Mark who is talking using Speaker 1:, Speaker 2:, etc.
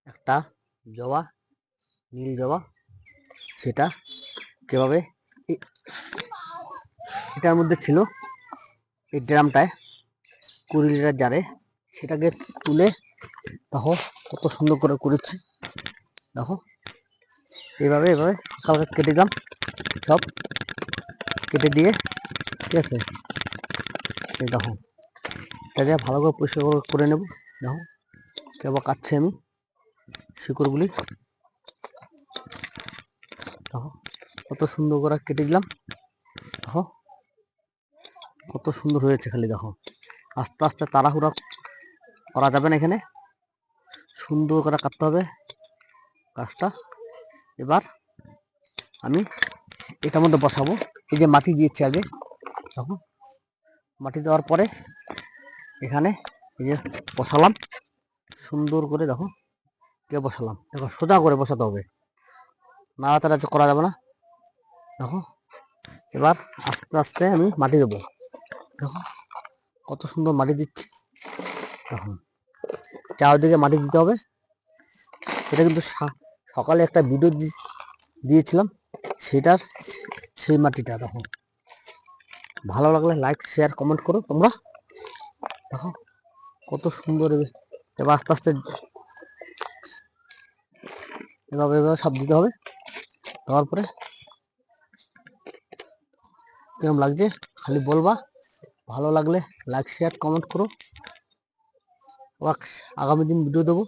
Speaker 1: একটা জবা, নীল জবা, সেটা কীভাবে এটার মধ্যে ছিল, এই ড্রামটায় 20 লিটার জারে, সেটাকে তুলে দেখো কত সুন্দর করে করেছি। দেখো এইভাবে হালকা কেটে দিলাম, সব কেটে দিয়ে, ঠিক আছে। এই দেখো এটা দিয়ে ভালো করে পরিষ্কার করে নেব। দেখো কেবল কাটছি আমি শিকড়গুলি। দেখো কত সুন্দর করে কেটে দিলাম। দেখো কত সুন্দর হয়েছে, খালি দেখো। আস্তে আস্তে তাড়াহুড়া করা যাবে না, এখানে সুন্দর করে কাটতে হবে গাছটা। এবার আমি এটার মধ্যে বসাবো। এই যে মাটি দিয়েছি আগে, দেখো মাটি দেওয়ার পরে এখানে এই যে বসালাম সুন্দর করে। দেখো কে বসালাম, দেখো সোজা করে বসাতে হবে, নাড়াতাড়া করা যাবে না। দেখো এবার আস্তে আস্তে আমি মাটি দেবো। দেখো কত সুন্দর মাটি দিচ্ছি। দেখো চারদিকে মাটি দিতে হবে। এটা কিন্তু সকালে একটা ভিডিও দিয়েছিলাম, সেটার সেই মাটিটা। দেখো ভালো লাগলে লাইক শেয়ার কমেন্ট করো তোমরা। দেখো কত সুন্দর। এবার আস্তে আস্তে এভাবে সব দিতে হবে। দেওয়ার পরে কিরম লাগছে খালি বলবা। ভালো লাগলে লাইক শেয়ার কমেন্ট করো। আগামী দিন ভিডিও দেবো।